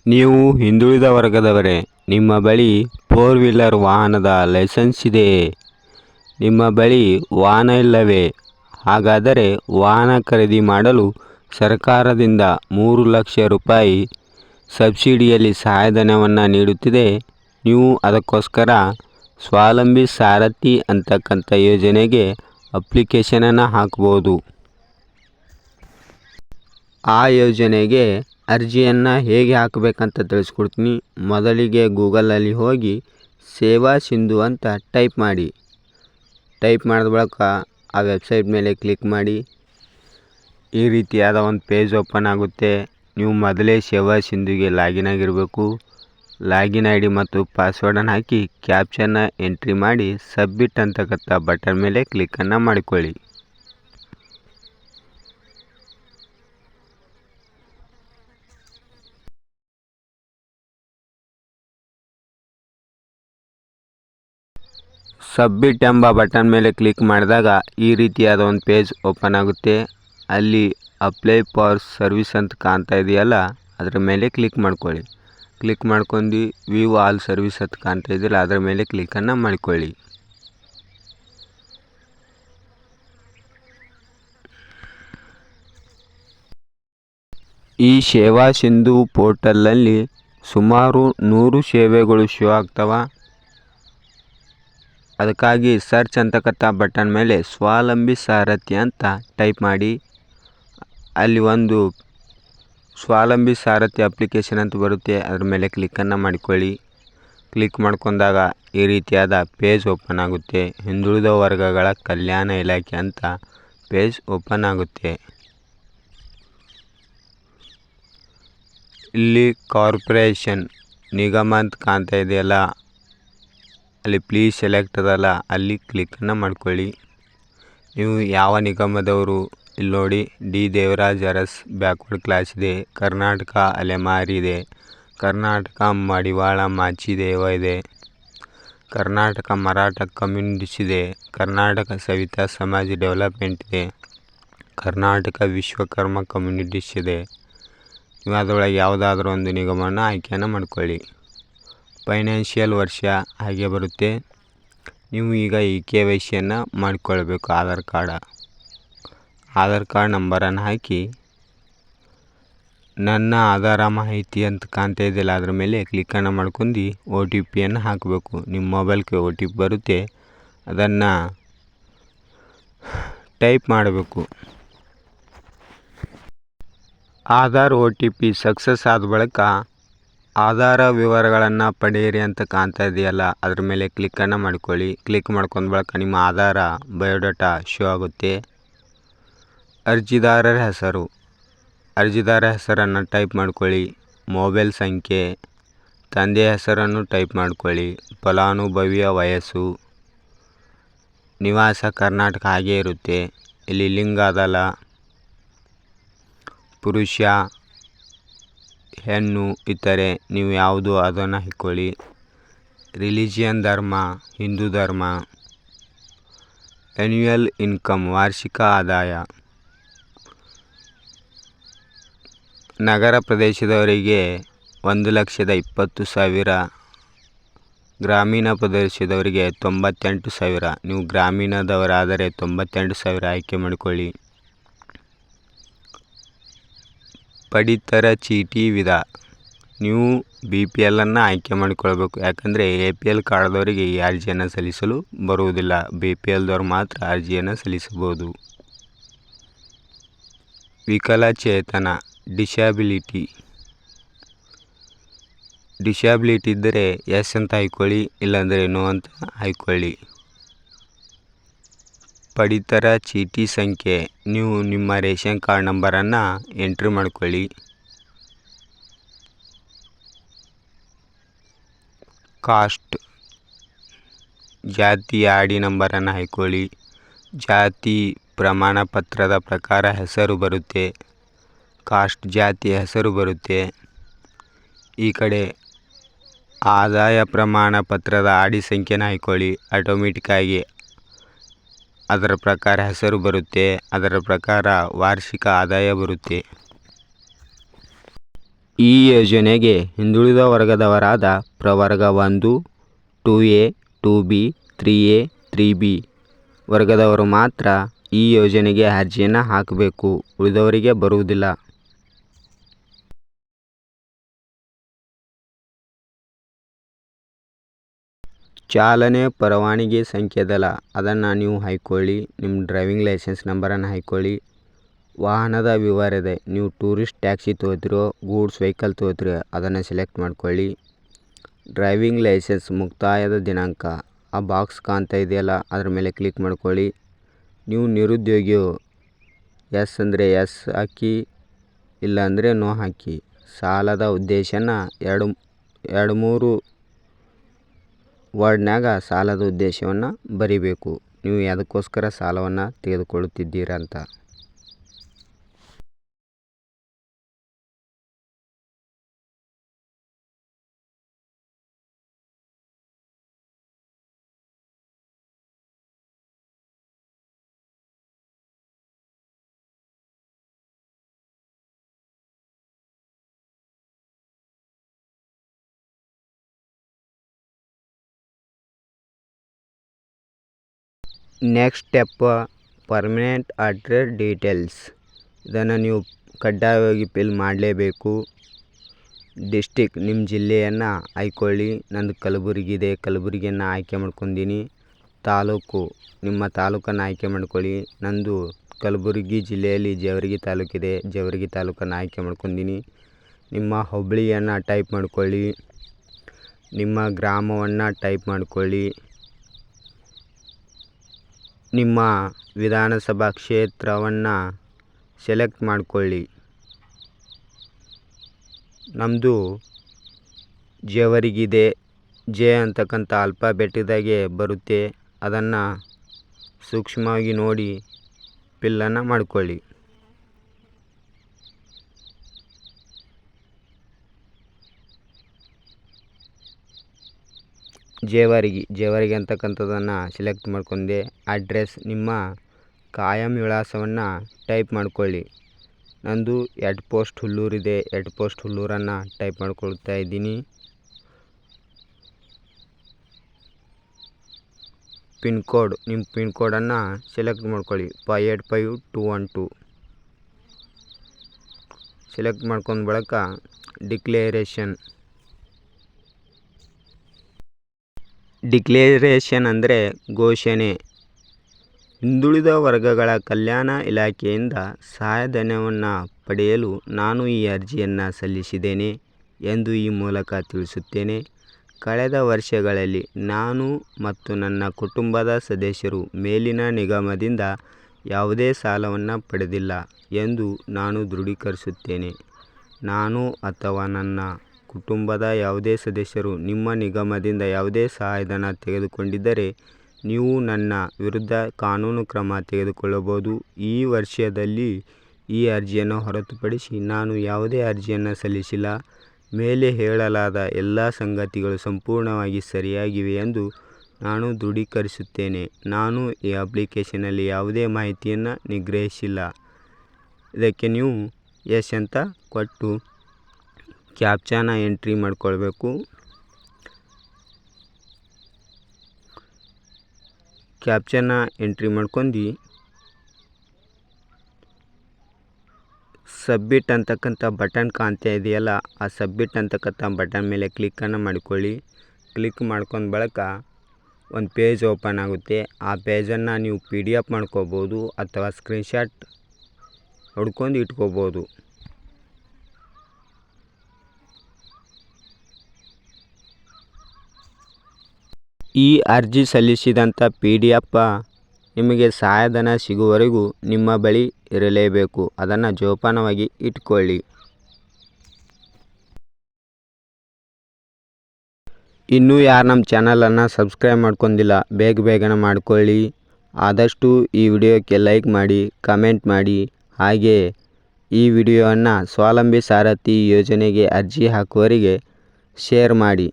ನೀವು ಹಿಂದುಳಿದ ವರ್ಗದವರೇ? ನಿಮ್ಮ ಬಳಿ ಫೋರ್ ವೀಲರ್ ವಾಹನದ ಲೈಸೆನ್ಸ್ ಇದೆಯೇ? ನಿಮ್ಮ ಬಳಿ ವಾಹನ ಇಲ್ಲವೇ? ಹಾಗಾದರೆ ವಾಹನ ಖರೀದಿ ಮಾಡಲು ಸರ್ಕಾರದಿಂದ 3,00,000 ರೂಪಾಯಿ ಸಬ್ಸಿಡಿಯಲ್ಲಿ ಸಹಾಯಧನವನ್ನು ನೀಡುತ್ತಿದೆ. ನೀವು ಅದಕ್ಕೋಸ್ಕರ ಸ್ವಾವಲಂಬಿ ಸಾರಥಿ ಅಂತಕ್ಕಂಥ ಯೋಜನೆಗೆ ಅಪ್ಲಿಕೇಶನನ್ನು ಹಾಕ್ಬೋದು. ಆ ಯೋಜನೆಗೆ ಅರ್ಜಿಯನ್ನು ಹೇಗೆ ಹಾಕಬೇಕಂತ ತಿಳಿಸ್ಕೊಡ್ತೀನಿ. ಮೊದಲಿಗೆ ಗೂಗಲಲ್ಲಿ ಹೋಗಿ ಸೇವಾ ಸಿಂಧು ಅಂತ ಟೈಪ್ ಮಾಡಿ. ಟೈಪ್ ಮಾಡಿದ ಬಳಿಕ ಆ ವೆಬ್ಸೈಟ್ ಮೇಲೆ ಕ್ಲಿಕ್ ಮಾಡಿ. ಈ ರೀತಿಯಾದ ಒಂದು ಪೇಜ್ ಓಪನ್ ಆಗುತ್ತೆ. ನೀವು ಮೊದಲೇ ಸೇವಾ ಸಿಂಧುಗೆ ಲಾಗಿನ್ ಆಗಿರಬೇಕು. ಲಾಗಿನ್ ಐ ಡಿ ಮತ್ತು ಪಾಸ್ವರ್ಡನ್ನು ಹಾಕಿ ಕ್ಯಾಪ್ಚನ್ನ ಎಂಟ್ರಿ ಮಾಡಿ ಸಬ್ಮಿಟ್ ಅಂತಕ್ಕಂಥ ಬಟನ್ ಮೇಲೆ ಕ್ಲಿಕ್ಕನ್ನು ಮಾಡಿಕೊಳ್ಳಿ. ಸಬ್ಮಿಟ್ ಎಂಬ ಬಟನ್ ಮೇಲೆ ಕ್ಲಿಕ್ ಮಾಡಿದಾಗ ಈ ರೀತಿಯಾದ ಒಂದು ಪೇಜ್ ಓಪನ್ ಆಗುತ್ತೆ. ಅಲ್ಲಿ ಅಪ್ಲೈ ಫಾರ್ ಸರ್ವಿಸ್ ಅಂತ ಕಾಣ್ತಾ ಇದೆಯಲ್ಲ, ಅದರ ಮೇಲೆ ಕ್ಲಿಕ್ ಮಾಡ್ಕೊಳ್ಳಿ. ಕ್ಲಿಕ್ ಮಾಡ್ಕೊಂಡು ವ್ಯೂ ಆಲ್ ಸರ್ವಿಸ್ ಅಂತ ಕಾಣ್ತಾ ಇದೆಯಲ್ಲ, ಅದರ ಮೇಲೆ ಕ್ಲಿಕ್ಕನ್ನು ಮಾಡಿಕೊಳ್ಳಿ. ಈ ಸೇವಾ ಸಿಂಧು ಪೋರ್ಟಲ್ನಲ್ಲಿ ಸುಮಾರು 100 ಸೇವೆಗಳು ಶೋ ಆಗ್ತವೆ. ಅದಕ್ಕಾಗಿ ಸರ್ಚ್ ಅಂತಕ್ಕಂಥ ಬಟನ್ ಮೇಲೆ ಸ್ವಾವಲಂಬಿ ಸಾರಥಿ ಅಂತ ಟೈಪ್ ಮಾಡಿ. ಅಲ್ಲಿ ಒಂದು ಸ್ವಾವಲಂಬಿ ಸಾರಥಿ ಅಪ್ಲಿಕೇಶನ್ ಅಂತ ಬರುತ್ತೆ, ಅದರ ಮೇಲೆ ಕ್ಲಿಕ್ಕನ್ನು ಮಾಡಿಕೊಳ್ಳಿ. ಕ್ಲಿಕ್ ಮಾಡ್ಕೊಂಡಾಗ ಈ ರೀತಿಯಾದ ಪೇಜ್ ಓಪನ್ ಆಗುತ್ತೆ. ಹಿಂದುಳಿದ ವರ್ಗಗಳ ಕಲ್ಯಾಣ ಇಲಾಖೆ ಅಂತ ಪೇಜ್ ಓಪನ್ ಆಗುತ್ತೆ. ಇಲ್ಲಿ ಕಾರ್ಪೊರೇಷನ್ ನಿಗಮ ಅಂತ ಕಾಣ್ತಾ ಇದೆಯಲ್ಲ, ಅಲ್ಲಿ ಪ್ಲೀಸ್ ಸೆಲೆಕ್ಟ್ ಅದಲ್ಲ, ಅಲ್ಲಿ ಕ್ಲಿಕ್ಕನ್ನು ಮಾಡ್ಕೊಳ್ಳಿ. ನೀವು ಯಾವ ನಿಗಮದವರು ಇಲ್ಲಿ ನೋಡಿ. D Devaraj Urs backward class ಇದೆ, ಕರ್ನಾಟಕ ಅಲೆಮಾರಿ ಇದೆ, ಕರ್ನಾಟಕ ಮಡಿವಾಳ ಮಾಚಿದೇವ ಇದೆ, ಕರ್ನಾಟಕ ಮರಾಠ ಕಮ್ಯುನಿಟೀಸ್ ಇದೆ, ಕರ್ನಾಟಕ ಸವಿತಾ ಸಮಾಜ ಡೆವಲಪ್ಮೆಂಟ್ ಇದೆ, ಕರ್ನಾಟಕ ವಿಶ್ವಕರ್ಮ ಕಮ್ಯುನಿಟೀಸ್ ಇದೆ. ನೀವು ಅದರೊಳಗೆ ಯಾವುದಾದ್ರೂ ಒಂದು ನಿಗಮವನ್ನು ಆಯ್ಕೆಯನ್ನು ಮಾಡ್ಕೊಳ್ಳಿ. ಫೈನಾನ್ಷಿಯಲ್ ವರ್ಷ ಹಾಗೆ ಬರುತ್ತೆ. ನೀವು ಈಗ ಈ KYCಯನ್ನು ಮಾಡಿಕೊಳ್ಬೇಕು. ಆಧಾರ್ ಕಾರ್ಡ್ ನಂಬರನ್ನು ಹಾಕಿ ನನ್ನ ಆಧಾರ ಮಾಹಿತಿ ಅಂತ ಕಾಣ್ತಾ ಇದೆಯಲ್ಲ, ಅದ್ರ ಮೇಲೆ ಕ್ಲಿಕ್ಕನ್ನು ಮಾಡ್ಕೊಂಡು OTP ಹಾಕಬೇಕು. ನಿಮ್ಮ ಮೊಬೈಲ್ಗೆ OTP ಬರುತ್ತೆ, ಅದನ್ನು ಟೈಪ್ ಮಾಡಬೇಕು. ಆಧಾರ್ OTP ಸಕ್ಸಸ್ ಆದ ಬಳಿಕ ಆಧಾರ ವಿವರಗಳನ್ನು ಪಡೆಯಿರಿ ಅಂತ ಕಾಣ್ತಾ ಇದೆಯಲ್ಲ, ಅದ್ರ ಮೇಲೆ ಕ್ಲಿಕ್ಕನ್ನು ಮಾಡ್ಕೊಳ್ಳಿ. ಕ್ಲಿಕ್ ಮಾಡ್ಕೊಂಡ ಬಳಿಕ ನಿಮ್ಮ ಆಧಾರ ಬಯೋಡಾಟಾ ಶೋ ಆಗುತ್ತೆ. ಅರ್ಜಿದಾರರ ಹೆಸರನ್ನು ಟೈಪ್ ಮಾಡ್ಕೊಳ್ಳಿ. ಮೊಬೈಲ್ ಸಂಖ್ಯೆ, ತಂದೆಯ ಹೆಸರನ್ನು ಟೈಪ್ ಮಾಡ್ಕೊಳ್ಳಿ. ಫಲಾನುಭವಿಯ ವಯಸ್ಸು, ನಿವಾಸ ಕರ್ನಾಟಕ ಹಾಗೇ ಇರುತ್ತೆ. ಇಲ್ಲಿ ಲಿಂಗ ಅದಲ್ಲ, ಪುರುಷ ಹೆಣ್ಣು ಇತರೆ ನೀವು ಯಾವುದು ಅದನ್ನು ಹಾಕ್ಕೊಳ್ಳಿ. ರಿಲಿಜಿಯನ್ ಧರ್ಮ, ಹಿಂದೂ ಧರ್ಮ. ಆ್ಯನ್ಯುಯಲ್ ಇನ್ಕಮ್ ವಾರ್ಷಿಕ ಆದಾಯ. ನಗರ ಪ್ರದೇಶದವರಿಗೆ 1,20,000, ಗ್ರಾಮೀಣ ಪ್ರದೇಶದವರಿಗೆ 98,000. ನೀವು ಗ್ರಾಮೀಣದವರಾದರೆ 98,000 ಆಯ್ಕೆ ಮಾಡಿಕೊಳ್ಳಿ. ಪಡಿತರ ಚೀಟಿ ವಿಧ, ನೀವು BPLನ್ನು ಆಯ್ಕೆ ಮಾಡಿಕೊಳ್ಬೇಕು. ಯಾಕಂದರೆ APL ಕಾರ್ಡ್ದವರಿಗೆ ಈ ಅರ್ಜಿಯನ್ನು ಸಲ್ಲಿಸಲು ಬರುವುದಿಲ್ಲ. BPLದವರು ಮಾತ್ರ ಅರ್ಜಿಯನ್ನು ಸಲ್ಲಿಸಬಹುದು. ವಿಕಲಚೇತನ, ಡಿಸ್ಯಾಬಿಲಿಟಿ ಇದ್ದರೆ ಎಸ್ ಅಂತ ಹಾಕ್ಕೊಳ್ಳಿ, ಇಲ್ಲಾಂದರೆ ನೋ ಅಂತ ಹಾಕ್ಕೊಳ್ಳಿ. ಪಡಿತರ ಚೀಟಿ ಸಂಖ್ಯೆ, ನೀವು ನಿಮ್ಮ ರೇಷನ್ ಕಾರ್ಡ್ ನಂಬರನ್ನು ಎಂಟ್ರಿ ಮಾಡ್ಕೊಳ್ಳಿ. ಕಾಸ್ಟ್, ಜಾತಿ ID ನಂಬರನ್ನು ಹಾಕ್ಕೊಳ್ಳಿ. ಜಾತಿ ಪ್ರಮಾಣ ಪತ್ರದ ಪ್ರಕಾರ ಹೆಸರು ಬರುತ್ತೆ. ಕಾಸ್ಟ್ ಜಾತಿ ಹೆಸರು ಬರುತ್ತೆ. ಈ ಕಡೆ ಆದಾಯ ಪ್ರಮಾಣ ಪತ್ರದ ಆಡಿ ಸಂಖ್ಯೆನ ಹಾಕ್ಕೊಳ್ಳಿ. ಆಟೋಮೆಟಿಕ್ಕಾಗಿ ಅದರ ಪ್ರಕಾರ ಹೆಸರು ಬರುತ್ತೆ, ಅದರ ಪ್ರಕಾರ ವಾರ್ಷಿಕ ಆದಾಯ ಬರುತ್ತೆ. ಈ ಯೋಜನೆಗೆ ಹಿಂದುಳಿದ ವರ್ಗದವರಾದ ಪ್ರವರ್ಗ 1, 2A, 2B, 3A, 3B ವರ್ಗದವರು ಮಾತ್ರ ಈ ಯೋಜನೆಗೆ ಅರ್ಜಿಯನ್ನು ಹಾಕಬೇಕು, ಉಳಿದವರಿಗೆ ಬರುವುದಿಲ್ಲ. ಚಾಲನೆ ಪರವಾನಗಿ ಸಂಖ್ಯೆದಲ್ಲ, ಅದನ್ನು ನೀವು ಹಾಕ್ಕೊಳ್ಳಿ. ನಿಮ್ಮ ಡ್ರೈವಿಂಗ್ ಲೈಸೆನ್ಸ್ ನಂಬರನ್ನು ಹಾಕ್ಕೊಳ್ಳಿ. ವಾಹನದ ವಿವರ ಇದೆ, ನೀವು ಟೂರಿಸ್ಟ್ ಟ್ಯಾಕ್ಸಿ ತೊಗೋತಿರೋ ಗೂಡ್ಸ್ ವೆಹಿಕಲ್ ತೊಗೋತಿರೋ ಅದನ್ನು ಸೆಲೆಕ್ಟ್ ಮಾಡ್ಕೊಳ್ಳಿ. ಡ್ರೈವಿಂಗ್ ಲೈಸೆನ್ಸ್ ಮುಕ್ತಾಯದ ದಿನಾಂಕ ಆ ಬಾಕ್ಸ್ ಕಾಣ್ತಾ ಇದೆಯಲ್ಲ ಅದ್ರ ಮೇಲೆ ಕ್ಲಿಕ್ ಮಾಡ್ಕೊಳ್ಳಿ. ನೀವು ನಿರುದ್ಯೋಗಿಯು ಎಸ್ ಅಂದರೆ ಎಸ್ ಹಾಕಿ, ಇಲ್ಲ ಅಂದರೆ ನೋ ಹಾಕಿ. ಸಾಲದ ಉದ್ದೇಶನ ಎರಡು ಮೂರು ವರ್ಡ್ನಾಗ ಸಾಲದ ಉದ್ದೇಶವನ್ನು ಬರಿಬೇಕು. ನೀವು ಯಾವುದಕ್ಕೋಸ್ಕರ ಸಾಲವನ್ನು ತೆಗೆದುಕೊಳ್ಳುತ್ತಿದ್ದೀರಂತ. Next step permanent address details. ಇದನ್ನು ನೀವು ಕಡ್ಡಾಯವಾಗಿ ಫಿಲ್ ಮಾಡಲೇಬೇಕು. ಡಿಸ್ಟಿಕ್ ನಿಮ್ಮ ಜಿಲ್ಲೆಯನ್ನು ಆಯ್ಕೊಳ್ಳಿ. ನಂದು ಕಲಬುರಗಿ ಇದೆ, ಕಲಬುರಗಿಯನ್ನು ಆಯ್ಕೆ ಮಾಡ್ಕೊಂಡಿನಿ. ತಾಲೂಕು ನಿಮ್ಮ ತಾಲೂಕನ್ನು ಆಯ್ಕೆ ಮಾಡ್ಕೊಳ್ಳಿ. ನಂದು ಕಲಬುರಗಿ ಜಿಲ್ಲೆಯಲ್ಲಿ ಜೇವರ್ಗಿ ತಾಲೂಕಿದೆ, ಜೇವರ್ಗಿ ತಾಲೂಕನ್ನು ಆಯ್ಕೆ ಮಾಡ್ಕೊಂಡಿನಿ. ನಿಮ್ಮ ಹೋಬಳಿಯನ್ನು ಟೈಪ್ ಮಾಡ್ಕೊಳ್ಳಿ. ನಿಮ್ಮ ಗ್ರಾಮವನ್ನು ಟೈಪ್ ಮಾಡ್ಕೊಳ್ಳಿ. ನಿಮ್ಮ ವಿಧಾನಸಭಾ ಕ್ಷೇತ್ರವನ್ನು ಸೆಲೆಕ್ಟ್ ಮಾಡ್ಕೊಳ್ಳಿ. ನಮ್ಮದು ಜೇವರ್ಗಿದೆ, ಜೆ ಅಂತಕ್ಕಂಥ ಆಲ್ಫಾಬೆಟ್ದಾಗೆ ಬರುತ್ತೆ, ಅದನ್ನು ಸೂಕ್ಷ್ಮವಾಗಿ ನೋಡಿ ಫಿಲ್ಲನ್ನು ಮಾಡ್ಕೊಳ್ಳಿ. ಜೇವರ್ಗಿ ಅಂತಕ್ಕಂಥದ್ದನ್ನು ಸೆಲೆಕ್ಟ್ ಮಾಡ್ಕೊಂಡೆ. ಅಡ್ರೆಸ್ ನಿಮ್ಮ ಕಾಯಂ ವಿಳಾಸವನ್ನು ಟೈಪ್ ಮಾಡ್ಕೊಳ್ಳಿ. ನಂದು ಹೆಡ್ ಪೋಸ್ಟ್ ಹುಲ್ಲೂರಿದೆ, ಹೆಡ್ ಪೋಸ್ಟ್ ಹುಲ್ಲೂರನ್ನು ಟೈಪ್ ಮಾಡ್ಕೊಳ್ತಾ ಇದ್ದೀನಿ. ಪಿನ್ ಕೋಡ್ ನಿಮ್ಮ ಪಿನ್ ಕೋಡನ್ನು ಸೆಲೆಕ್ಟ್ ಮಾಡ್ಕೊಳ್ಳಿ. 585212 ಸೆಲೆಕ್ಟ್ ಮಾಡ್ಕೊಂಡ ಬಳಿಕ ಡಿಕ್ಲೇರೇಷನ್ ಅಂದರೆ ಘೋಷಣೆ. ಹಿಂದುಳಿದ ವರ್ಗಗಳ ಕಲ್ಯಾಣ ಇಲಾಖೆಯಿಂದ ಸಹಾಯಧನವನ್ನು ಪಡೆಯಲು ನಾನು ಈ ಅರ್ಜಿಯನ್ನು ಸಲ್ಲಿಸಿದ್ದೇನೆ ಎಂದು ಈ ಮೂಲಕ ತಿಳಿಸುತ್ತೇನೆ. ಕಳೆದ ವರ್ಷಗಳಲ್ಲಿ ನಾನು ಮತ್ತು ನನ್ನ ಕುಟುಂಬದ ಸದಸ್ಯರು ಮೇಲಿನ ನಿಗಮದಿಂದ ಯಾವುದೇ ಸಾಲವನ್ನು ಪಡೆದಿಲ್ಲ ಎಂದು ನಾನು ದೃಢೀಕರಿಸುತ್ತೇನೆ. ನಾನು ಅಥವಾ ನನ್ನ ಕುಟುಂಬದ ಯಾವುದೇ ಸದಸ್ಯರು ನಿಮ್ಮ ನಿಗಮದಿಂದ ಯಾವುದೇ ಸಹಾಯಧನ ತೆಗೆದುಕೊಂಡಿದ್ದರೆ ನೀವು ನನ್ನ ವಿರುದ್ಧ ಕಾನೂನು ಕ್ರಮ ತೆಗೆದುಕೊಳ್ಳಬಹುದು. ಈ ವರ್ಷದಲ್ಲಿ ಈ ಅರ್ಜಿಯನ್ನು ಹೊರತುಪಡಿಸಿ ನಾನು ಯಾವುದೇ ಅರ್ಜಿಯನ್ನು ಸಲ್ಲಿಸಿಲ್ಲ. ಮೇಲೆ ಹೇಳಲಾದ ಎಲ್ಲ ಸಂಗತಿಗಳು ಸಂಪೂರ್ಣವಾಗಿ ಸರಿಯಾಗಿವೆ ಎಂದು ನಾನು ದೃಢೀಕರಿಸುತ್ತೇನೆ. ನಾನು ಈ ಅಪ್ಲಿಕೇಶನಲ್ಲಿ ಯಾವುದೇ ಮಾಹಿತಿಯನ್ನು ನಿಗ್ರಹಿಸಿಲ್ಲ. ಇದಕ್ಕೆ ನೀವು ಎಸ್ ಅಂತ ಕೊಟ್ಟು ಕ್ಯಾಪ್ಚಾನ ಎಂಟ್ರಿ ಮಾಡ್ಕೊಳ್ಬೇಕು. ಕ್ಯಾಪ್ಚಾನ ಎಂಟ್ರಿ ಮಾಡ್ಕೊಂಡು ಸಬ್ಮಿಟ್ ಅಂತಕ್ಕಂಥ ಬಟನ್ ಕಾಣ್ತಾ ಇದೆಯಲ್ಲ, ಆ ಸಬ್ಮಿಟ್ ಅಂತಕ್ಕಂಥ ಬಟನ್ ಮೇಲೆ ಕ್ಲಿಕ್ಕನ್ನು ಮಾಡಿಕೊಳ್ಳಿ. ಕ್ಲಿಕ್ ಮಾಡ್ಕೊಂಡ ಬಳಿಕ ಒಂದು ಪೇಜ್ ಓಪನ್ ಆಗುತ್ತೆ. ಆ ಪೇಜನ್ನು ನೀವು PDF ಮಾಡ್ಕೋಬೋದು ಅಥವಾ ಸ್ಕ್ರೀನ್ಶಾಟ್ ಹೊಡ್ಕೊಂಡು ಇಟ್ಕೋಬೋದು. ಈ ಅರ್ಜಿ ಸಲ್ಲಿಸಿದಂಥ PDF ನಿಮಗೆ ಸಹಾಯಧನ ಸಿಗುವವರೆಗೂ ನಿಮ್ಮ ಬಳಿ ಇರಲೇಬೇಕು. ಅದನ್ನು ಜೋಪಾನವಾಗಿ ಇಟ್ಕೊಳ್ಳಿ. ಇನ್ನೂ ಯಾರು ನಮ್ಮ ಚಾನಲನ್ನು ಸಬ್ಸ್ಕ್ರೈಬ್ ಮಾಡ್ಕೊಂಡಿಲ್ಲ ಬೇಗನೆ ಮಾಡ್ಕೊಳ್ಳಿ. ಆದಷ್ಟು ಈ ವಿಡಿಯೋಕ್ಕೆ ಲೈಕ್ ಮಾಡಿ, ಕಮೆಂಟ್ ಮಾಡಿ. ಹಾಗೆ ಈ ವಿಡಿಯೋವನ್ನು ಸ್ವಾವಲಂಬಿ ಸಾರಥಿ ಯೋಜನೆಗೆ ಅರ್ಜಿ ಹಾಕುವವರಿಗೆ ಶೇರ್ ಮಾಡಿ.